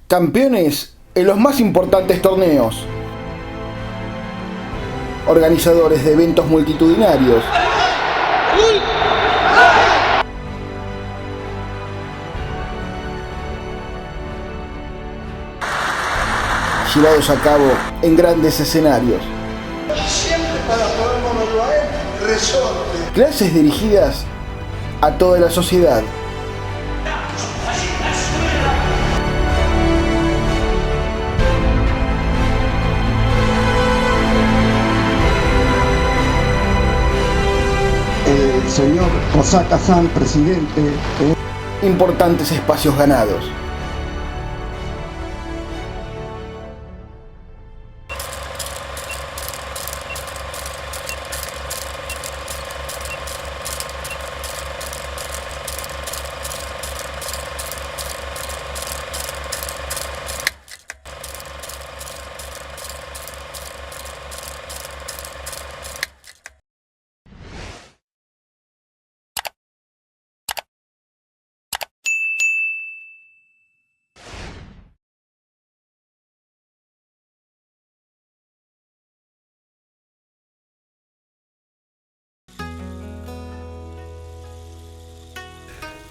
Campeones en los más importantes torneos. Organizadores de eventos multitudinarios. Llevados a cabo en grandes escenarios. Siempre para poder moverlo a él, resorte. Clases dirigidas a toda la sociedad. El señor Osaka-san, presidente. Importantes espacios ganados.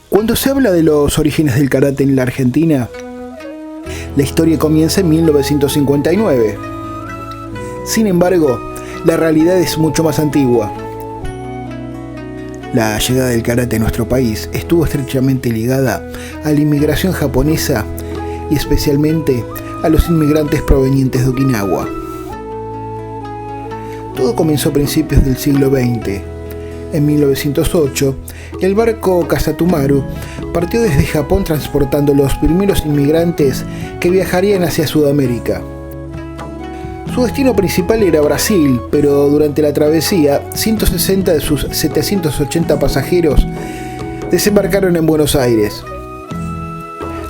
Cuando se habla de los orígenes del karate en la Argentina, la historia comienza en 1959. Sin embargo, la realidad es mucho más antigua. La llegada del karate a nuestro país estuvo estrechamente ligada a la inmigración japonesa y especialmente a los inmigrantes provenientes de Okinawa. Todo comenzó a principios del siglo XX. En 1908, el barco Kasatomaru partió desde Japón transportando los primeros inmigrantes que viajarían hacia Sudamérica. Su destino principal era Brasil, pero durante la travesía, 160 de sus 780 pasajeros desembarcaron en Buenos Aires.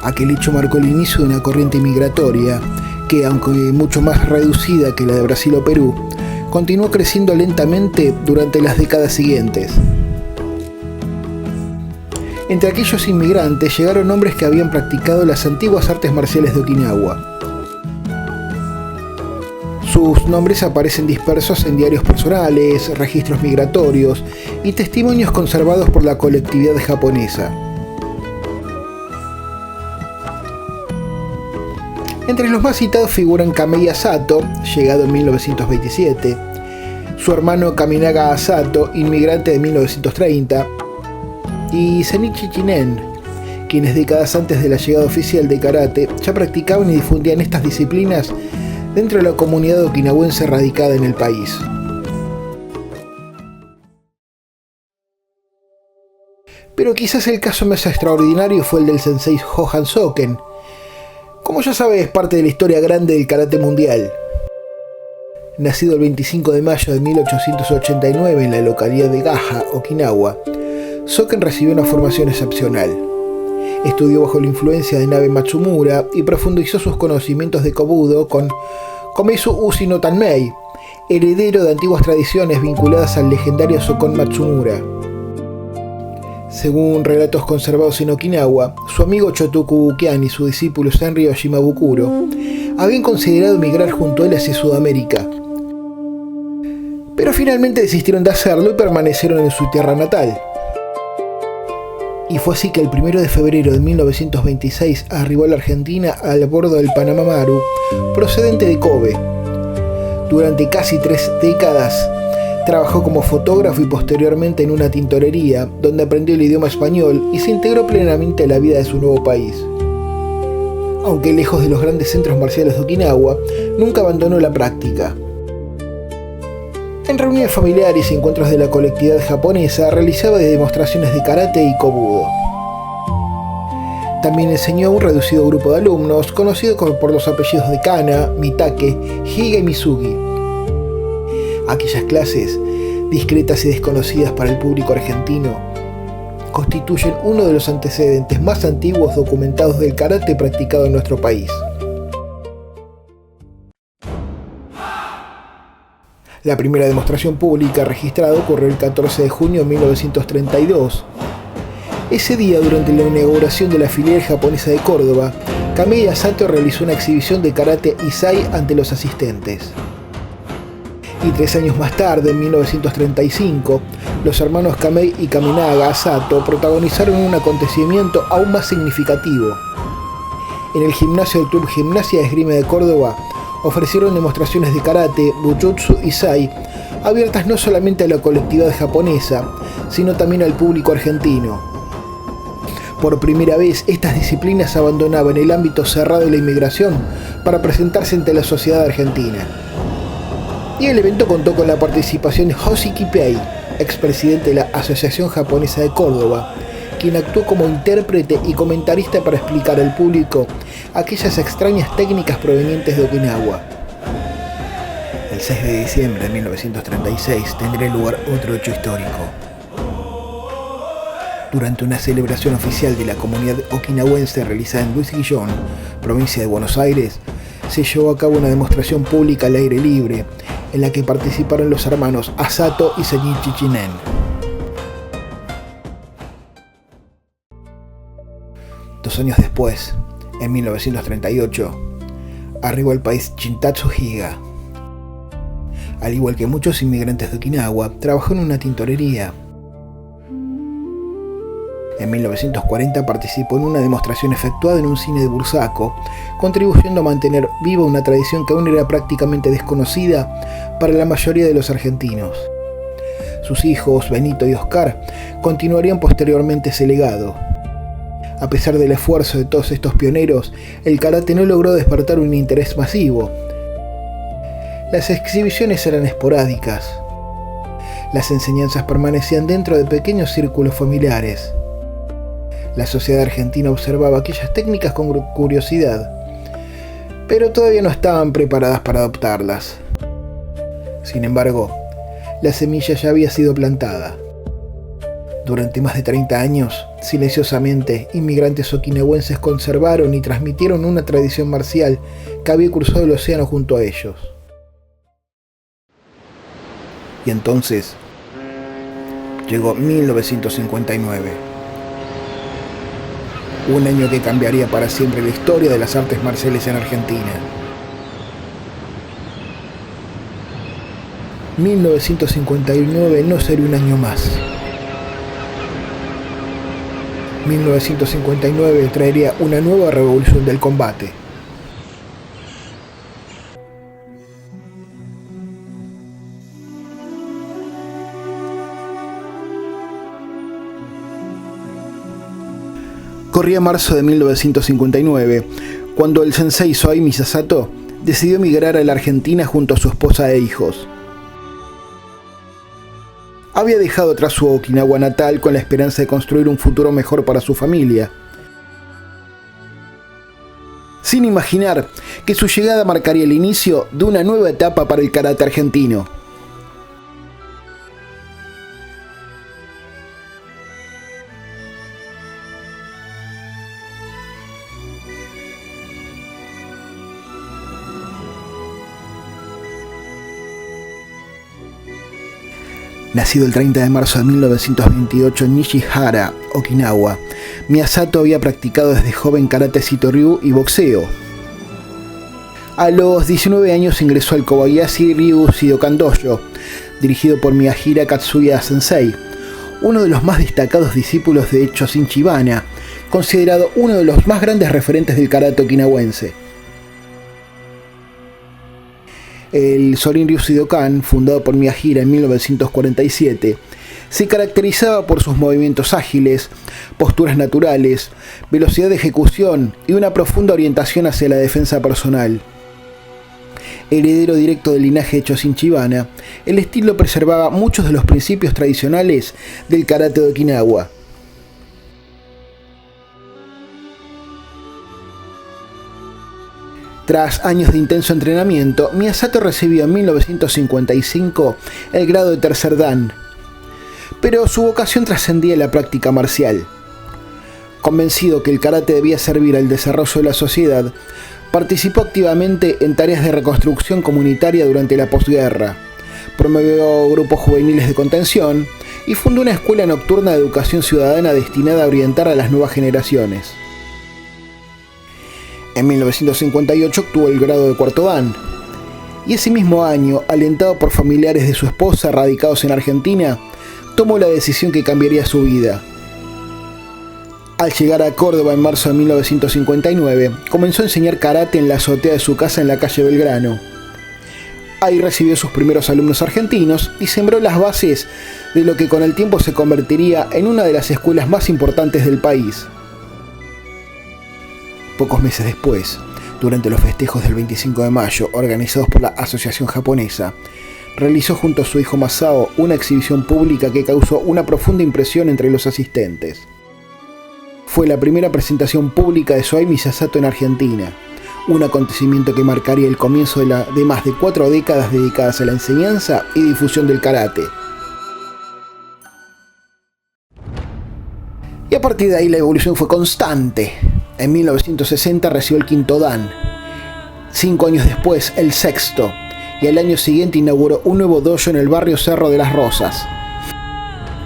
Aquel hecho marcó el inicio de una corriente migratoria que, aunque mucho más reducida que la de Brasil o Perú, continuó creciendo lentamente durante las décadas siguientes. Entre aquellos inmigrantes llegaron hombres que habían practicado las antiguas artes marciales de Okinawa. Sus nombres aparecen dispersos en diarios personales, registros migratorios y testimonios conservados por la colectividad japonesa. Entre los más citados figuran Kamei Sato, llegado en 1927, su hermano Kaminaga Sato, inmigrante de 1930, y Zenichi Chinen, quienes décadas antes de la llegada oficial de karate ya practicaban y difundían estas disciplinas dentro de la comunidad okinawense radicada en el país. Pero quizás el caso más extraordinario fue el del sensei Johan Soken. Como ya sabes, es parte de la historia grande del karate mundial. Nacido el 25 de mayo de 1889 en la localidad de Gaha, Okinawa, Soken recibió una formación excepcional. Estudió bajo la influencia de Nabe Matsumura y profundizó sus conocimientos de Kobudo con Kometsu Ushi no Tanmei, heredero de antiguas tradiciones vinculadas al legendario Sokon Matsumura. Según relatos conservados en Okinawa, su amigo Chotoku Bukian y su discípulo Senryo Shimabukuro habían considerado emigrar junto a él hacia Sudamérica, pero finalmente desistieron de hacerlo y permanecieron en su tierra natal. Y fue así que el 1 de febrero de 1926 arribó a la Argentina al bordo del Panama Maru, procedente de Kobe. Durante casi 3 décadas, trabajó como fotógrafo y posteriormente en una tintorería, donde aprendió el idioma español y se integró plenamente a la vida de su nuevo país. Aunque lejos de los grandes centros marciales de Okinawa, nunca abandonó la práctica. En reuniones familiares y encuentros de la colectividad japonesa, realizaba demostraciones de karate y kobudo. También enseñó a un reducido grupo de alumnos, conocido por los apellidos de Kana, Mitake, Higa y Misugi. Aquellas clases, discretas y desconocidas para el público argentino, constituyen uno de los antecedentes más antiguos documentados del karate practicado en nuestro país. La primera demostración pública registrada ocurrió el 14 de junio de 1932. Ese día, durante la inauguración de la filial japonesa de Córdoba, Kamei Asato realizó una exhibición de karate Isai ante los asistentes. Y 3 años más tarde, en 1935, los hermanos Kamei y Kaminaga Asato protagonizaron un acontecimiento aún más significativo. En el gimnasio del Club Gimnasia de Esgrima de Córdoba, ofrecieron demostraciones de karate, bujutsu y sai, abiertas no solamente a la colectividad japonesa, sino también al público argentino. Por primera vez, estas disciplinas abandonaban el ámbito cerrado de la inmigración para presentarse ante la sociedad argentina. Y el evento contó con la participación de Hoshi Kipei, expresidente de la Asociación Japonesa de Córdoba, quien actuó como intérprete y comentarista para explicar al público aquellas extrañas técnicas provenientes de Okinawa. El 6 de diciembre de 1936 tendría lugar otro hecho histórico. Durante una celebración oficial de la comunidad okinawense realizada en Luis Guillón, provincia de Buenos Aires, se llevó a cabo una demostración pública al aire libre, en la que participaron los hermanos Asato y Seinichi Chinen. 2 años después, en 1938, arribó al país Shintatsu Higa. Al igual que muchos inmigrantes de Okinawa, trabajó en una tintorería. En 1940 participó en una demostración efectuada en un cine de Bursaco, contribuyendo a mantener viva una tradición que aún era prácticamente desconocida para la mayoría de los argentinos. Sus hijos, Benito y Oscar, continuarían posteriormente ese legado. A pesar del esfuerzo de todos estos pioneros, el karate no logró despertar un interés masivo. Las exhibiciones eran esporádicas. Las enseñanzas permanecían dentro de pequeños círculos familiares. La sociedad argentina observaba aquellas técnicas con curiosidad, pero todavía no estaban preparadas para adoptarlas. Sin embargo, la semilla ya había sido plantada. Durante más de 30 años, silenciosamente, inmigrantes okinawenses conservaron y transmitieron una tradición marcial que había cruzado el océano junto a ellos. Y entonces, llegó 1959. Un año que cambiaría para siempre la historia de las artes marciales en Argentina. 1959 no sería un año más. 1959 traería una nueva revolución del combate. Corría marzo de 1959, cuando el sensei Soei Miyasato decidió emigrar a la Argentina junto a su esposa e hijos. Había dejado atrás su Okinawa natal con la esperanza de construir un futuro mejor para su familia, sin imaginar que su llegada marcaría el inicio de una nueva etapa para el karate argentino. Nacido el 30 de marzo de 1928 en Nishihara, Okinawa, Miyasato había practicado desde joven karate Sito-ryu y boxeo. A los 19 años ingresó al Kobayashi Ryu Shidokan Dojo, dirigido por Miyahira Katsuya Sensei, uno de los más destacados discípulos de Choshin Chibana, considerado uno de los más grandes referentes del karate okinawense. El Sorin Ryu Shidokan, fundado por Miyahira en 1947, se caracterizaba por sus movimientos ágiles, posturas naturales, velocidad de ejecución y una profunda orientación hacia la defensa personal. Heredero directo del linaje de Choshin Chibana, el estilo preservaba muchos de los principios tradicionales del karate de Okinawa. Tras años de intenso entrenamiento, Miyasato recibió en 1955 el grado de tercer dan, pero su vocación trascendía la práctica marcial. Convencido que el karate debía servir al desarrollo de la sociedad, participó activamente en tareas de reconstrucción comunitaria durante la posguerra, promovió grupos juveniles de contención y fundó una escuela nocturna de educación ciudadana destinada a orientar a las nuevas generaciones. En 1958 obtuvo el grado de cuarto dan. Y ese mismo año, alentado por familiares de su esposa radicados en Argentina, tomó la decisión que cambiaría su vida. Al llegar a Córdoba en marzo de 1959, comenzó a enseñar karate en la azotea de su casa en la calle Belgrano. Ahí recibió sus primeros alumnos argentinos y sembró las bases de lo que con el tiempo se convertiría en una de las escuelas más importantes del país. Pocos meses después, durante los festejos del 25 de mayo organizados por la Asociación Japonesa, realizó junto a su hijo Masao una exhibición pública que causó una profunda impresión entre los asistentes. Fue la primera presentación pública de Soei Miyasato en Argentina, un acontecimiento que marcaría el comienzo de más de 4 décadas dedicadas a la enseñanza y difusión del karate. Y a partir de ahí la evolución fue constante. En 1960 recibió el quinto dan, 5 años después el sexto, y al año siguiente inauguró un nuevo dojo en el barrio Cerro de las Rosas.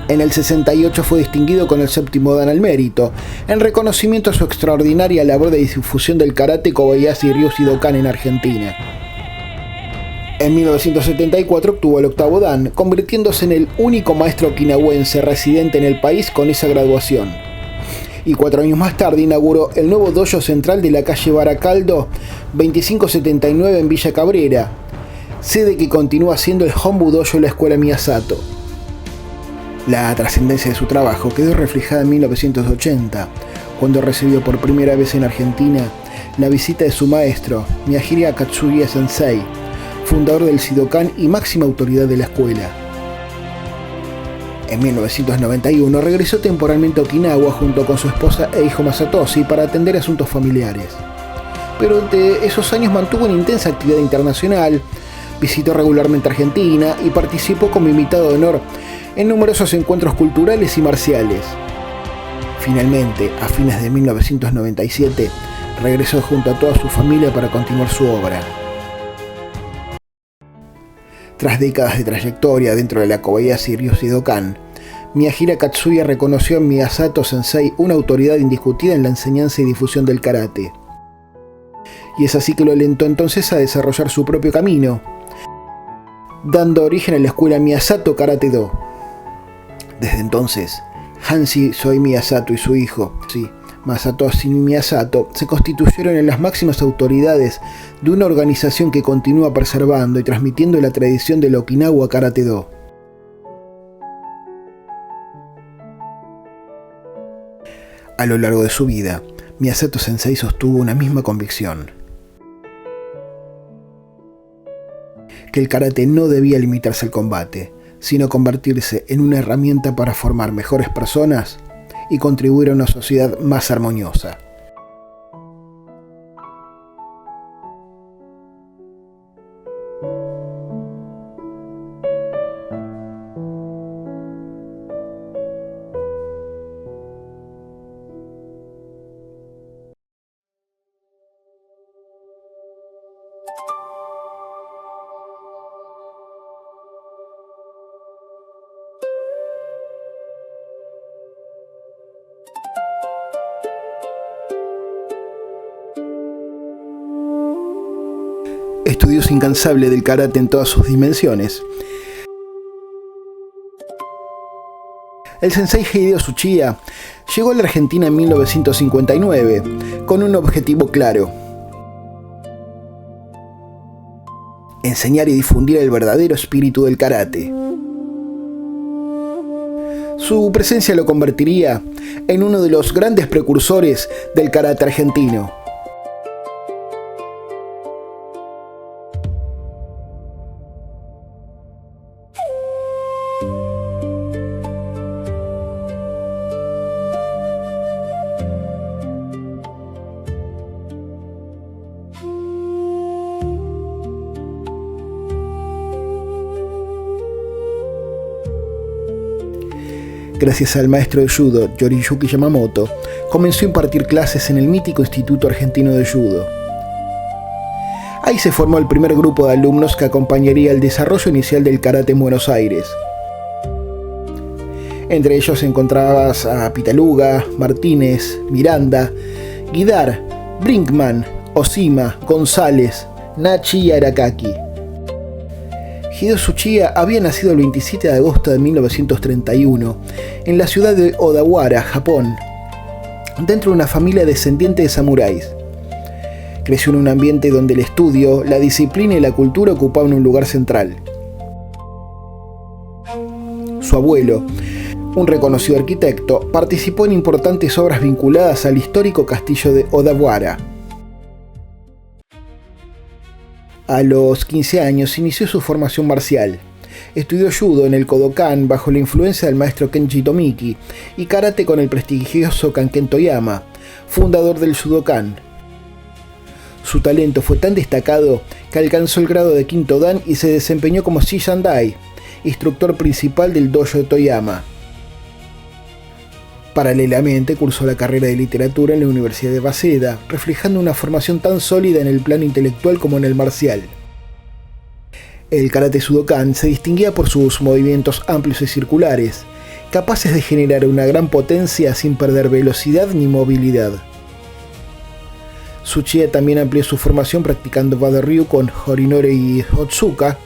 En el 68 fue distinguido con el séptimo dan al mérito, en reconocimiento a su extraordinaria labor de difusión del karate Kobayashi Ryu Dokan en Argentina. En 1974 obtuvo el octavo dan, convirtiéndose en el único maestro okinawense residente en el país con esa graduación. Y 4 años más tarde inauguró el nuevo dojo central de la calle Baracaldo 2579 en Villa Cabrera, sede que continúa siendo el Hombu Dojo de la Escuela Miyasato. La trascendencia de su trabajo quedó reflejada en 1980, cuando recibió por primera vez en Argentina la visita de su maestro, Miyahira Katsuya Sensei, fundador del Shidokan y máxima autoridad de la escuela. En 1991 regresó temporalmente a Okinawa junto con su esposa e hijo Masatoshi para atender asuntos familiares. Pero durante esos años mantuvo una intensa actividad internacional, visitó regularmente Argentina y participó como invitado de honor en numerosos encuentros culturales y marciales. Finalmente, a fines de 1997, regresó junto a toda su familia para continuar su obra. Tras décadas de trayectoria dentro de la Kobayashi Ryu Dokan, Miyahira Katsuya reconoció en Miyasato Sensei una autoridad indiscutida en la enseñanza y difusión del karate. Y es así que lo alentó entonces a desarrollar su propio camino, dando origen a la escuela Miyasato Karate Do. Desde entonces, Hanshi Soei Miyasato y su hijo, Masatoshi Miyasato, se constituyeron en las máximas autoridades de una organización que continúa preservando y transmitiendo la tradición del Okinawa Karate Do. A lo largo de su vida, Miyasato Sensei sostuvo una misma convicción: que el karate no debía limitarse al combate, sino convertirse en una herramienta para formar mejores personas y contribuir a una sociedad más armoniosa. Estudioso incansable del karate en todas sus dimensiones, el sensei Hideo Tsuchiya llegó a la Argentina en 1959 con un objetivo claro: enseñar y difundir el verdadero espíritu del karate. Su presencia lo convertiría en uno de los grandes precursores del karate argentino. Gracias al maestro de judo Yoriyuki Yamamoto, comenzó a impartir clases en el mítico Instituto Argentino de Judo. Ahí se formó el primer grupo de alumnos que acompañaría el desarrollo inicial del karate en Buenos Aires. Entre ellos encontrabas a Pitaluga, Martínez, Miranda, Guidar, Brinkman, Oshima, González, Nachi y Arakaki. Hideo Tsuchiya había nacido el 27 de agosto de 1931 en la ciudad de Odawara, Japón, dentro de una familia descendiente de samuráis. Creció en un ambiente donde el estudio, la disciplina y la cultura ocupaban un lugar central. Su abuelo, un reconocido arquitecto, participó en importantes obras vinculadas al histórico castillo de Odawara. A los 15 años inició su formación marcial. Estudió judo en el Kodokan bajo la influencia del maestro Kenji Tomiki y karate con el prestigioso Kanken Toyama, fundador del Judokan. Su talento fue tan destacado que alcanzó el grado de quinto dan y se desempeñó como Shishandai, instructor principal del dojo de Toyama. Paralelamente cursó la carrera de literatura en la Universidad de Waseda, reflejando una formación tan sólida en el plano intelectual como en el marcial. El karate Judokan se distinguía por sus movimientos amplios y circulares, capaces de generar una gran potencia sin perder velocidad ni movilidad. Tsuchiya también amplió su formación practicando Bado-Ryu con Horinori y Otsuka,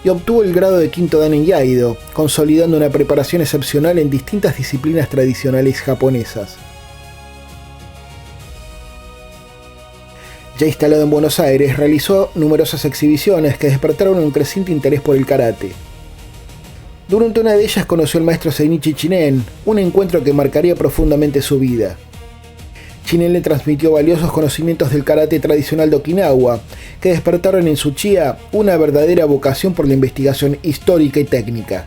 y obtuvo el grado de quinto dan en Iaido, consolidando una preparación excepcional en distintas disciplinas tradicionales japonesas. Ya instalado en Buenos Aires, realizó numerosas exhibiciones que despertaron un creciente interés por el karate. Durante una de ellas conoció al maestro Seinichi Chinen, un encuentro que marcaría profundamente su vida. Chinen le transmitió valiosos conocimientos del karate tradicional de Okinawa, que despertaron en Tsuchiya una verdadera vocación por la investigación histórica y técnica.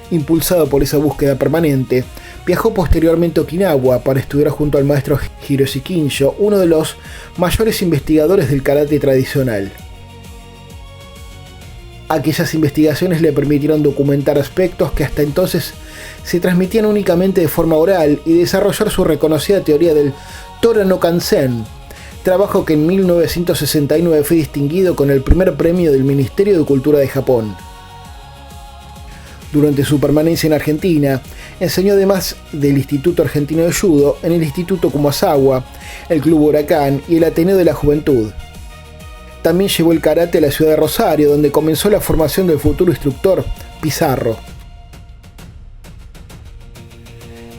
Impulsado por esa búsqueda permanente, viajó posteriormente a Okinawa para estudiar junto al maestro Hiroshi Kinsho, uno de los mayores investigadores del karate tradicional. Aquellas investigaciones le permitieron documentar aspectos que hasta entonces se transmitían únicamente de forma oral y desarrollar su reconocida teoría del Tora no Kansen, trabajo que en 1969 fue distinguido con el primer premio del Ministerio de Cultura de Japón. Durante su permanencia en Argentina, enseñó además del Instituto Argentino de Judo en el Instituto Kumasawa, el Club Huracán y el Ateneo de la Juventud. También llevó el karate a la ciudad de Rosario, donde comenzó la formación del futuro instructor Pizarro.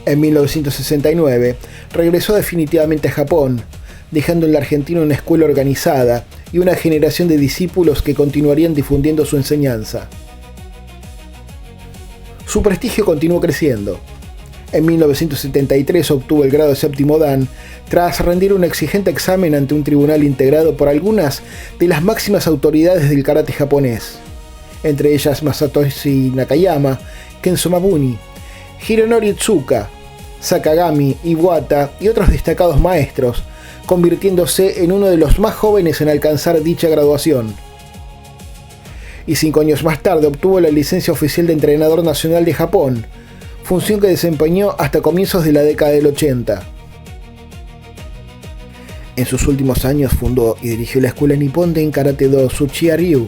En 1969, regresó definitivamente a Japón, dejando en la Argentina una escuela organizada y una generación de discípulos que continuarían difundiendo su enseñanza. Su prestigio continuó creciendo. En 1973 obtuvo el grado de séptimo dan, tras rendir un exigente examen ante un tribunal integrado por algunas de las máximas autoridades del karate japonés, entre ellas Masatoshi Nakayama, Kenzo Mabuni, Hironori Tsuka, Sakagami Iwata y otros destacados maestros, convirtiéndose en uno de los más jóvenes en alcanzar dicha graduación. Y 5 años más tarde obtuvo la licencia oficial de entrenador nacional de Japón, función que desempeñó hasta comienzos de la década del 80. En sus últimos años fundó y dirigió la escuela nipón de Karate-do Tsuchiya-ryu,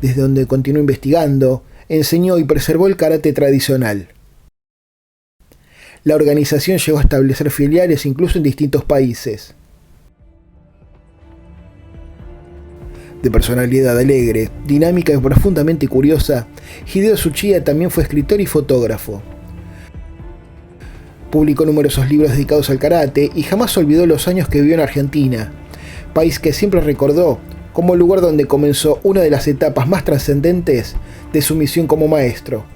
desde donde continuó investigando, enseñó y preservó el karate tradicional. La organización llegó a establecer filiales incluso en distintos países. De personalidad alegre, dinámica y profundamente curiosa, Hideo Tsuchiya también fue escritor y fotógrafo. Publicó numerosos libros dedicados al karate y jamás olvidó los años que vivió en Argentina, país que siempre recordó como el lugar donde comenzó una de las etapas más trascendentes de su misión como maestro.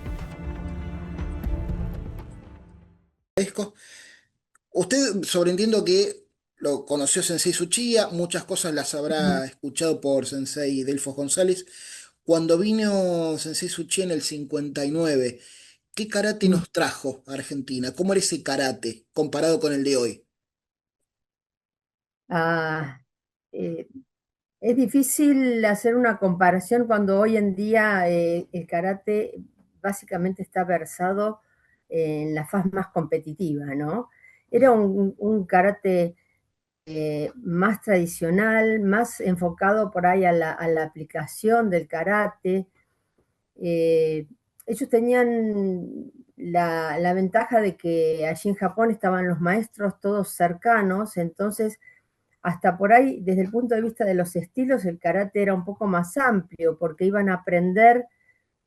Usted sobreentiendo que lo conoció Sensei Tsuchiya, muchas cosas las habrá escuchado por Sensei Delfos González. Cuando vino Sensei Tsuchiya en el 59, ¿qué karate nos trajo a Argentina? ¿Cómo era ese karate comparado con el de hoy? Ah, eh, es difícil hacer una comparación cuando hoy en día el karate básicamente está versado en la fase más competitiva, ¿no? Era un karate más tradicional, más enfocado por ahí a la aplicación del karate. Ellos tenían la ventaja de que allí en Japón estaban los maestros todos cercanos, entonces hasta por ahí, desde el punto de vista de los estilos, el karate era un poco más amplio, porque iban a aprender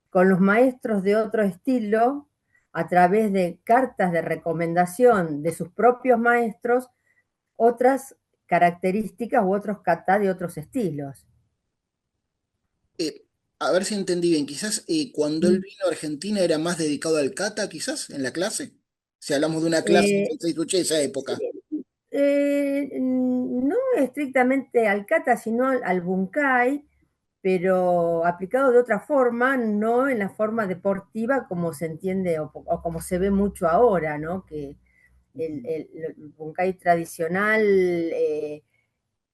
con los maestros de otro estilo a través de cartas de recomendación de sus propios maestros, otras características u otros kata de otros estilos. Eh, a ver si entendí bien, quizás cuando él vino a Argentina era más dedicado al kata, quizás, en la clase. Si hablamos de una clase de Eh, Sensei Suchi de esa sí, época. no estrictamente al kata, sino al bunkai, pero aplicado de otra forma, no en la forma deportiva como se entiende o como se ve mucho ahora, ¿no? Que el bunkai tradicional,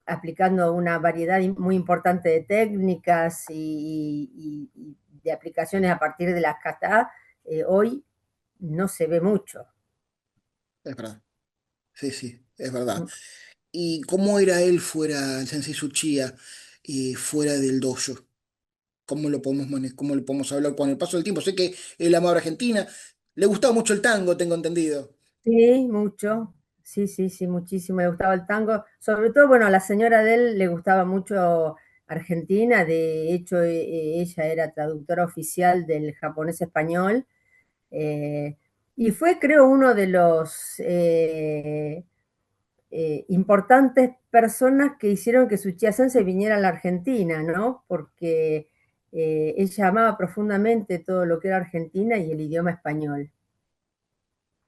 aplicando una variedad muy importante de técnicas y de aplicaciones a partir de las kata, hoy no se ve mucho. Es verdad. Sí, sí, es verdad. ¿Y cómo era él fuera, el Sensei Tsuchiya, fuera del dojo? ¿Cómo lo podemos hablar con el paso del tiempo? Sé que él amaba Argentina, le gustaba mucho el tango, tengo entendido. Sí, mucho. Sí, sí, sí, muchísimo. Le gustaba el tango. Sobre todo, bueno, a la señora de él le gustaba mucho Argentina. De hecho, ella era traductora oficial del japonés español. eh, y fue, creo, uno de los importantes personas que hicieron que Suchiya-sen se viniera a la Argentina, ¿no? Porque ella amaba profundamente todo lo que era Argentina y el idioma español.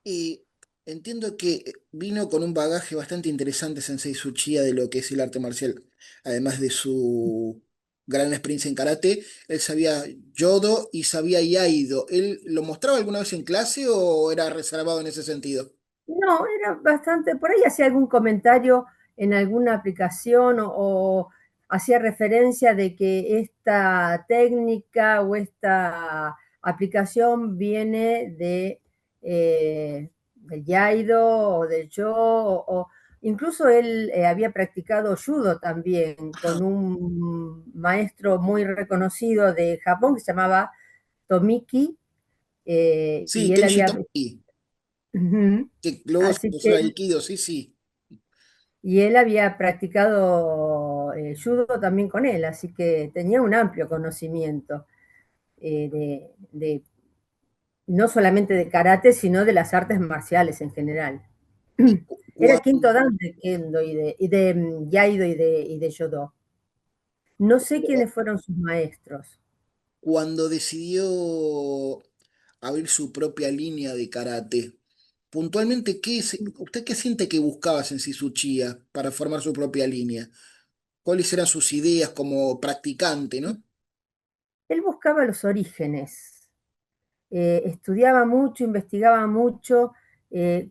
Y entiendo que vino con un bagaje bastante interesante Sensei Tsuchiya de lo que es el arte marcial. Además de su gran experiencia en karate, él sabía Yodo y sabía Iaido. ¿Él lo mostraba alguna vez en clase o era reservado en ese sentido? No, era bastante, por ahí hacía algún comentario en alguna aplicación o hacía referencia de que esta técnica o esta aplicación viene del Yaido o del Yo, incluso él había practicado judo también Ajá. con un maestro muy reconocido de Japón que se llamaba Tomiki, Sí, y él Kenji había... Toki, Ujú. que luego se Así puso que el Aikido, sí, sí. y él había practicado judo también con él, así que tenía un amplio conocimiento de no solamente de karate, sino de las artes marciales en general. Y Era el quinto dan de Kendo y de Yaido y de Yodo. No sé quiénes fueron sus maestros. cuando decidió abrir su propia línea de karate, puntualmente, ¿usted qué siente que buscaba Sensei Tsuchiya para formar su propia línea? ¿Cuáles eran sus ideas como practicante, no? Él buscaba los orígenes, estudiaba mucho, investigaba mucho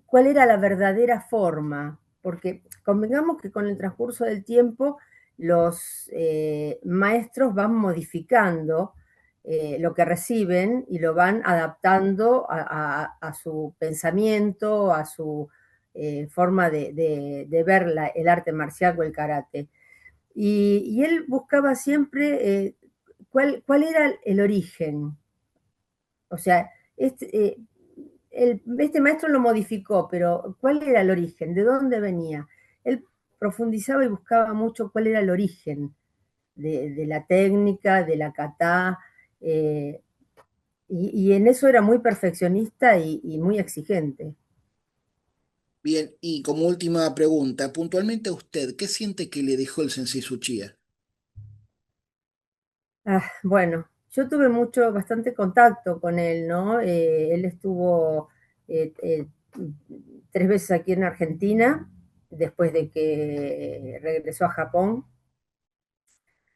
cuál era la verdadera forma, porque convengamos que con el transcurso del tiempo los maestros van modificando lo que reciben y lo van adaptando a su pensamiento, a su forma de ver el arte marcial o el karate. Y él buscaba siempre cuál era el origen, o sea, este maestro lo modificó, pero ¿cuál era el origen? ¿De dónde venía? Él profundizaba y buscaba mucho cuál era el origen de la técnica, de la kata, eh, y en eso era muy perfeccionista y muy exigente. Bien, y como última pregunta, puntualmente a usted, ¿qué siente que le dejó el Sensei Tsuchiya? Bueno, yo tuve bastante contacto con él, ¿no? Él estuvo eh, eh, 3 veces aquí en Argentina, después de que regresó a Japón,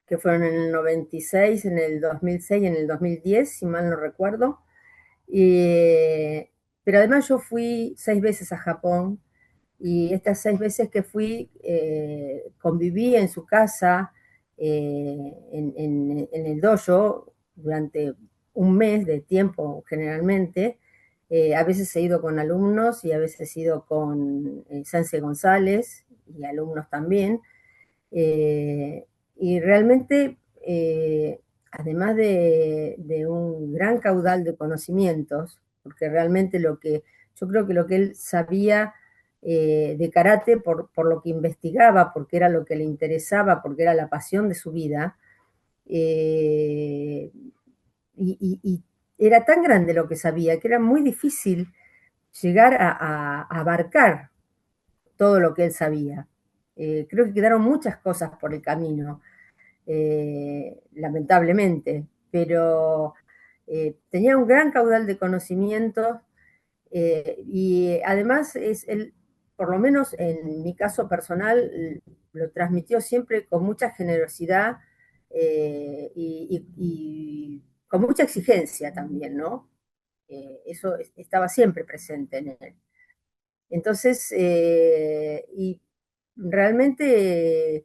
que fueron en el 96, en el 2006 y en el 2010, si mal no recuerdo. Y, pero además yo fui 6 veces a Japón y estas 6 veces que fui conviví en su casa, en el dojo, durante un mes de tiempo generalmente. A veces he ido con alumnos y a veces he ido con Sensei González y alumnos también. Y realmente, además de un gran caudal de conocimientos, porque realmente yo creo que lo que él sabía de karate, por lo que investigaba, porque era lo que le interesaba, porque era la pasión de su vida, eh, y era tan grande lo que sabía que era muy difícil llegar a abarcar todo lo que él sabía. Creo que quedaron muchas cosas por el camino, lamentablemente, pero tenía un gran caudal de conocimientos y además él, por lo menos en mi caso personal, lo transmitió siempre con mucha generosidad y con mucha exigencia también, ¿no? Eso estaba siempre presente en él. Entonces, y realmente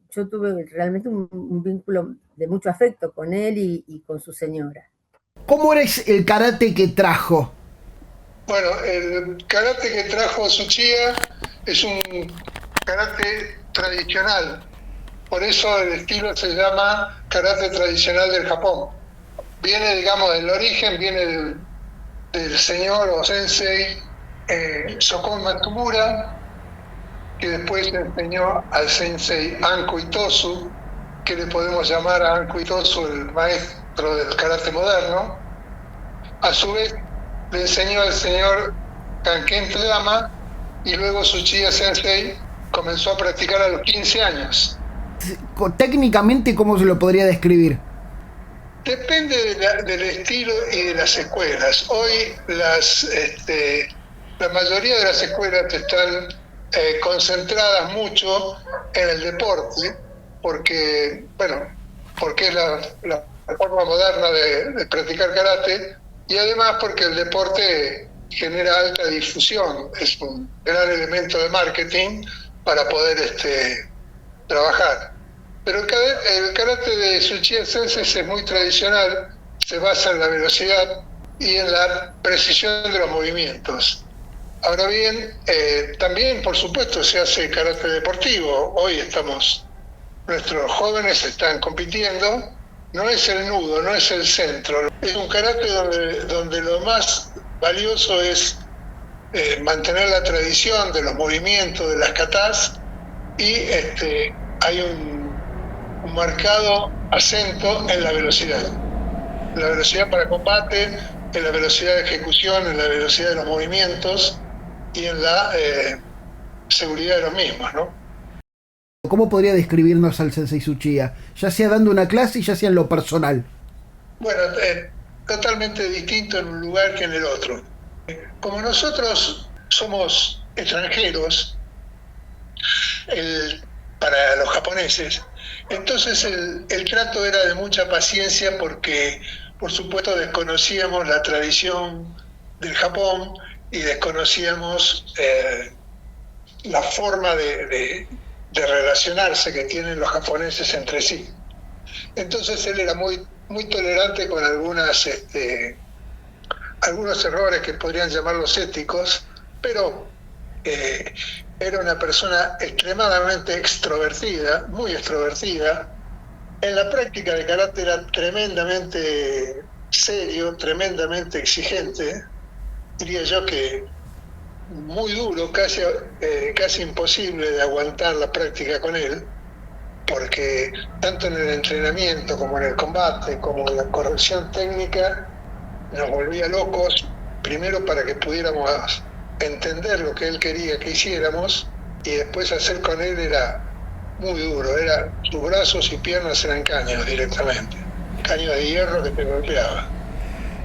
yo tuve realmente un vínculo de mucho afecto con él y con su señora. ¿Cómo era el karate que trajo? Bueno, el karate que trajo Tsuchiya es un karate tradicional. Por eso el estilo se llama karate tradicional del Japón. Viene, digamos, del origen, viene del señor o sensei Shokon Matsumura, que después le enseñó al sensei Anko Itosu, que le podemos llamar a Anko Itosu el maestro del karate moderno. A su vez le enseñó al señor Kanken Toyama y luego Tsuchiya Sensei comenzó a practicar a los 15 años. Técnicamente, ¿cómo se lo podría describir? Depende del estilo y de las escuelas. Hoy la mayoría de las escuelas están concentradas mucho en el deporte, porque es la forma moderna de practicar karate, y además porque el deporte genera alta difusión, es un gran elemento de marketing para poder trabajar. Pero el karate de Tsuchiya Sensei es muy tradicional, se basa en la velocidad y en la precisión de los movimientos. Ahora bien, también por supuesto se hace karate deportivo. Hoy nuestros jóvenes están compitiendo, no es el nudo, no es el centro. Es un karate donde lo más valioso es mantener la tradición de los movimientos, de las katas, y hay un marcado acento en la velocidad. La velocidad para combate, en la velocidad de ejecución, en la velocidad de los movimientos y en la seguridad de los mismos, ¿no? ¿Cómo podría describirnos al Sensei Tsuchiya? Ya sea dando una clase y ya sea en lo personal. Bueno, totalmente distinto en un lugar que en el otro. Como nosotros somos extranjeros para los japoneses, entonces el trato era de mucha paciencia porque, por supuesto, desconocíamos la tradición del Japón y desconocíamos la forma de relacionarse que tienen los japoneses entre sí. Entonces él era muy, muy tolerante con algunos errores que podrían llamarlos éticos, pero era una persona extremadamente extrovertida, muy extrovertida. En la práctica de karate era tremendamente serio, tremendamente exigente, diría yo que muy duro, casi imposible de aguantar la práctica con él, porque tanto en el entrenamiento como en el combate, como en la corrección técnica, nos volvía locos, primero para que pudiéramos entender lo que él quería que hiciéramos, y después hacer con él era muy duro, sus brazos y piernas eran caños directamente, caños de hierro que te golpeaba.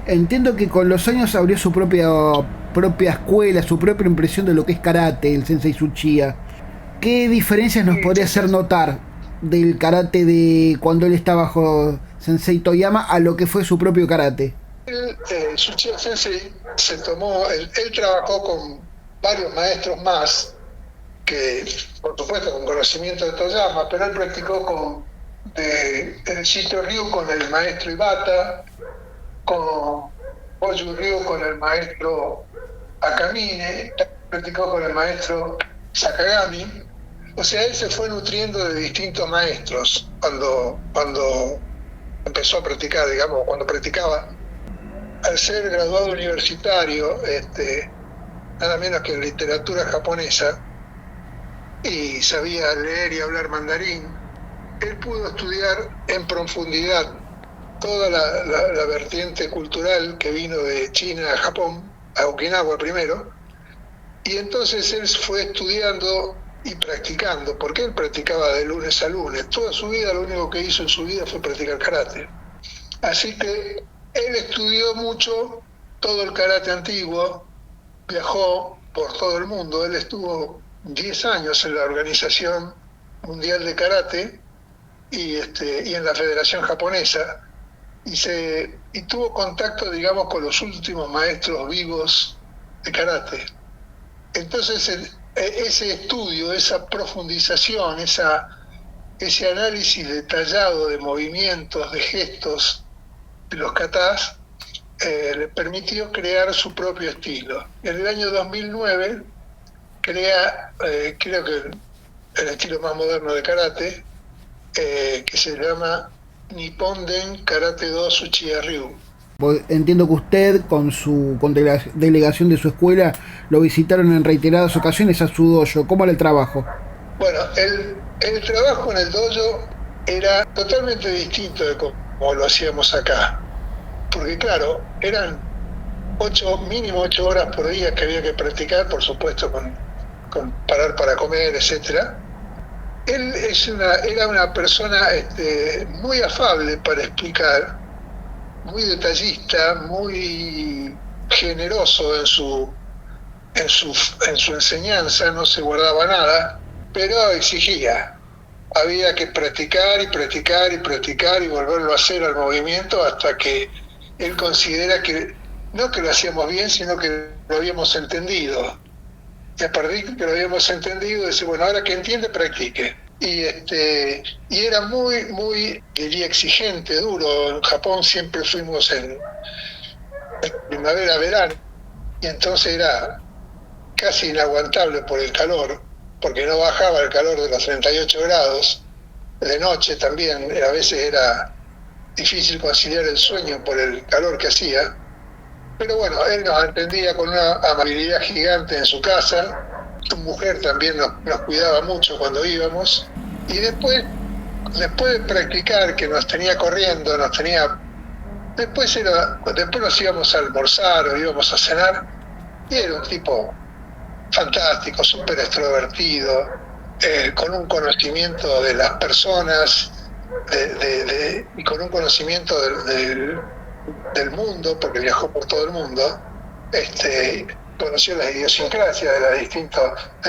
Entiendo que con los años abrió su propia escuela, su propia impresión de lo que es karate, el Sensei Tsuchiya. ¿Qué diferencias nos podría hacer notar del karate de cuando él está bajo Sensei Toyama a lo que fue su propio karate? Tsuchiya Sensei él trabajó con varios maestros más, que por supuesto con conocimiento de Toyama, pero él practicó el Shito Ryu con el maestro Ibata, con Boyu Ryu con el maestro Akamine, practicó con el maestro Sakagami. O sea, él se fue nutriendo de distintos maestros cuando empezó a practicar, digamos, cuando practicaba. al ser graduado universitario, nada menos que en literatura japonesa, y sabía leer y hablar mandarín, él pudo estudiar en profundidad toda la vertiente cultural que vino de China a Japón, a Okinawa primero, y entonces él fue estudiando y practicando, porque él practicaba de lunes a lunes. Toda su vida, lo único que hizo en su vida fue practicar karate. Así que él estudió mucho todo el karate antiguo, viajó por todo el mundo, él estuvo 10 años en la Organización Mundial de Karate y en la Federación Japonesa, y tuvo contacto, digamos, con los últimos maestros vivos de karate. Entonces, ese estudio, esa profundización, ese análisis detallado de movimientos, de gestos de los katas, le permitió crear su propio estilo. En el año 2009 crea, creo que el estilo más moderno de karate, que se llama Nipponden Karate Do Uchiha Ryu. Entiendo que usted, con delegación de su escuela, lo visitaron en reiteradas ocasiones a su dojo. ¿Cómo era el trabajo? Bueno, el trabajo en el dojo era totalmente distinto de como lo hacíamos acá. Porque claro, eran mínimo 8 horas por día que había que practicar, por supuesto con parar para comer, etcétera. Él era una persona muy afable para explicar, muy detallista, muy generoso en su enseñanza, no se guardaba nada, pero exigía. Había que practicar y practicar y practicar y volverlo a hacer al movimiento hasta que él considera que no que lo hacíamos bien, sino que lo habíamos entendido. Y a partir de que lo habíamos entendido, dice, bueno, ahora que entiende, practique. Y era muy, diría, exigente, duro. En Japón siempre fuimos en primavera, verano, y entonces era casi inaguantable por el calor, porque no bajaba el calor de los 38 grados. De noche también, a veces era difícil conciliar el sueño por el calor que hacía. Pero bueno, él nos atendía con una amabilidad gigante en su casa. Su mujer también nos cuidaba mucho cuando íbamos. Y después de practicar, que nos tenía corriendo, después nos íbamos a almorzar o íbamos a cenar. Y era un tipo fantástico, súper extrovertido, con un conocimiento de las personas y con un conocimiento del mundo, porque viajó por todo el mundo. Conoció las idiosincrasias de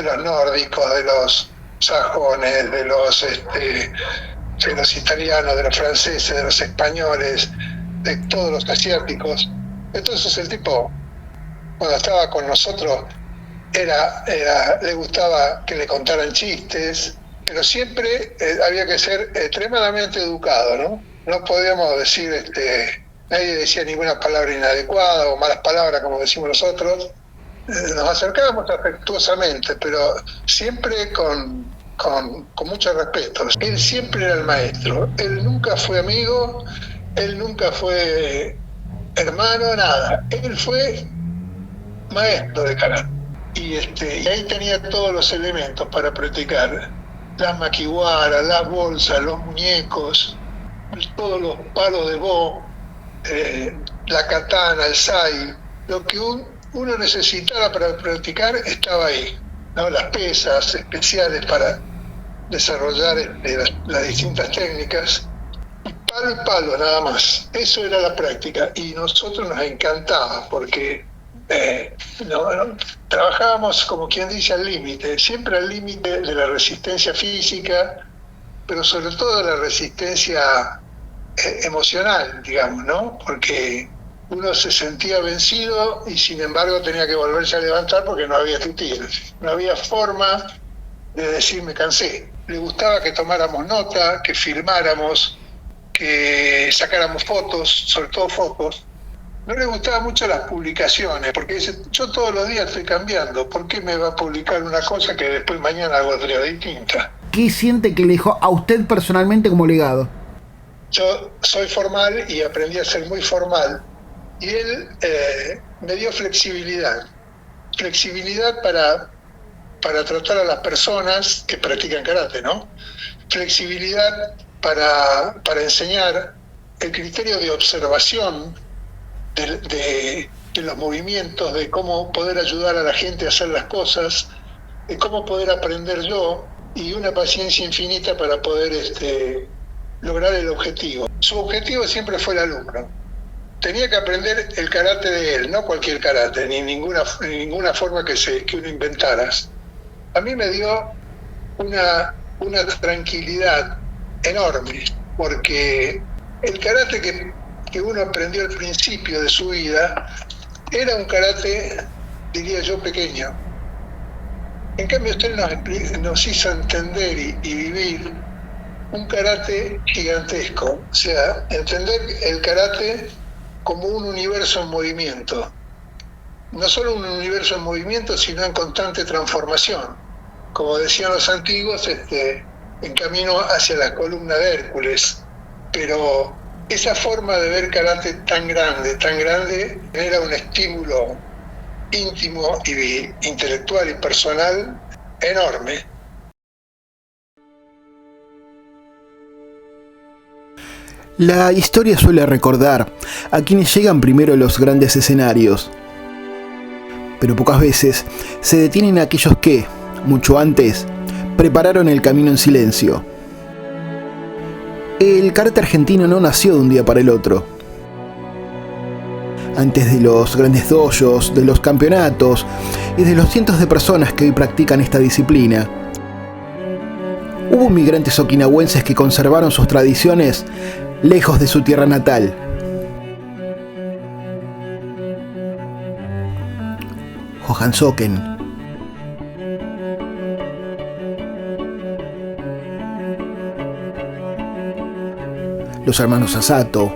los nórdicos, de los sajones, de los italianos, de los franceses, de los españoles, de todos los asiáticos. Entonces el tipo, cuando estaba con nosotros, le gustaba que le contaran chistes, pero siempre había que ser extremadamente educado, ¿no? No podíamos decir, nadie decía ninguna palabra inadecuada o malas palabras, como decimos nosotros. Nos acercábamos afectuosamente, pero siempre con mucho respeto. Él siempre era el maestro. Él nunca fue amigo, él nunca fue hermano, nada. Él fue maestro de karate. Y ahí tenía todos los elementos para practicar. Las makiwaras, las bolsas, los muñecos, todos los palos de bo, la katana, el sai, lo que uno necesitaba para practicar estaba ahí, ¿no? Las pesas especiales para desarrollar las distintas técnicas, y palo nada más. Eso era la práctica y nosotros nos encantaba porque trabajábamos, como quien dice, al límite, siempre al límite de la resistencia física, pero sobre todo de la resistencia emocional, digamos, ¿no? Porque uno se sentía vencido y sin embargo tenía que volverse a levantar porque no había tutiles, no había forma de decir me cansé. Le gustaba que tomáramos nota, que filmáramos, que sacáramos fotos, sobre todo fotos. No le gustaban mucho las publicaciones, porque dice, yo todos los días estoy cambiando, ¿por qué me va a publicar una cosa que después mañana hago otra distinta? ¿Qué siente que le dejó a usted personalmente como legado? Yo soy formal y aprendí a ser muy formal, y él me dio flexibilidad para tratar a las personas que practican karate, ¿no? Flexibilidad para enseñar, el criterio de observación de los movimientos, de cómo poder ayudar a la gente a hacer las cosas, de cómo poder aprender yo, y una paciencia infinita para poder lograr el objetivo. Su objetivo siempre fue el alumno. Tenía que aprender el karate de él, no cualquier karate, ni ninguna forma que uno inventara. A mí me dio una tranquilidad enorme, porque el karate que uno aprendió al principio de su vida era un karate, diría yo, pequeño. En cambio, usted nos hizo entender y vivir un karate gigantesco, o sea, entender el karate como un universo en movimiento. No solo un universo en movimiento, sino en constante transformación. Como decían los antiguos, en camino hacia la columna de Hércules. Pero esa forma de ver karate tan grande, era un estímulo íntimo y intelectual y personal enorme. La historia suele recordar a quienes llegan primero a los grandes escenarios, pero pocas veces se detienen aquellos que, mucho antes, prepararon el camino en silencio. El karate argentino no nació de un día para el otro. Antes de los grandes dojos, de los campeonatos y de los cientos de personas que hoy practican esta disciplina, hubo migrantes okinawenses que conservaron sus tradiciones lejos de su tierra natal. Hohanzoken, los hermanos Asato,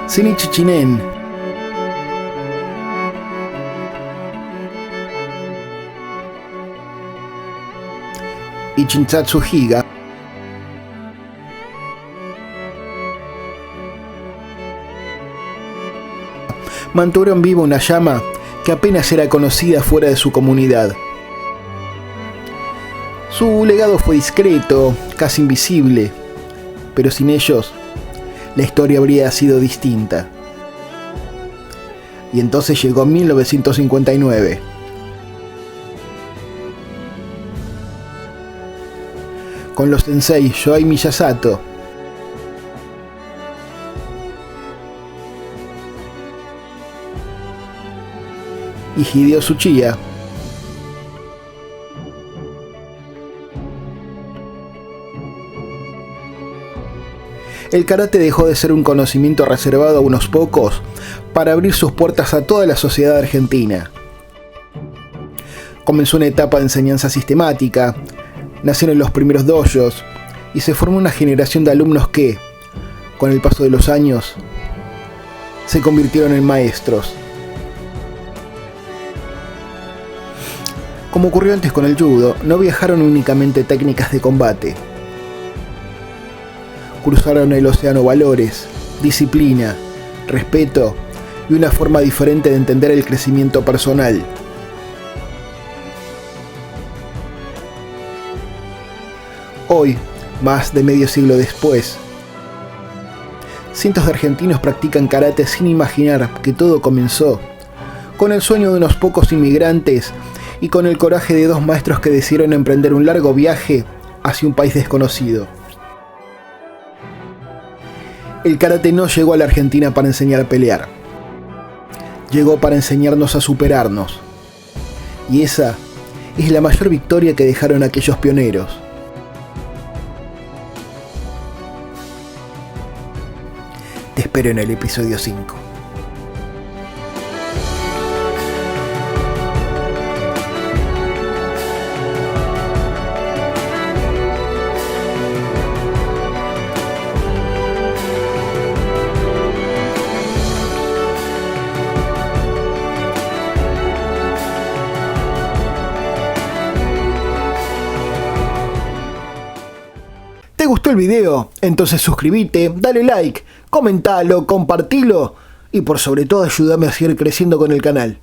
Shinichi Chinen, y Chinsatsu Higa mantuvieron viva una llama que apenas era conocida fuera de su comunidad. Su legado fue discreto, casi invisible, pero sin ellos, la historia habría sido distinta. Y entonces llegó 1959. Con los sensei Shoei Miyasato y Hideo Tsuchiya, el karate dejó de ser un conocimiento reservado a unos pocos para abrir sus puertas a toda la sociedad argentina. Comenzó una etapa de enseñanza sistemática, nacieron los primeros dojos y se formó una generación de alumnos que, con el paso de los años, se convirtieron en maestros. Como ocurrió antes con el judo, no viajaron únicamente técnicas de combate. Cruzaron el océano valores, disciplina, respeto y una forma diferente de entender el crecimiento personal. Hoy, más de medio siglo después, cientos de argentinos practican karate sin imaginar que todo comenzó con el sueño de unos pocos inmigrantes y con el coraje de dos maestros que decidieron emprender un largo viaje hacia un país desconocido. El karate no llegó a la Argentina para enseñar a pelear. Llegó para enseñarnos a superarnos. Y esa es la mayor victoria que dejaron aquellos pioneros. Te espero en el episodio 5. Te ¿Te gustó el video? Entonces suscríbete, dale like, comentalo, compartilo y por sobre todo ayúdame a seguir creciendo con el canal.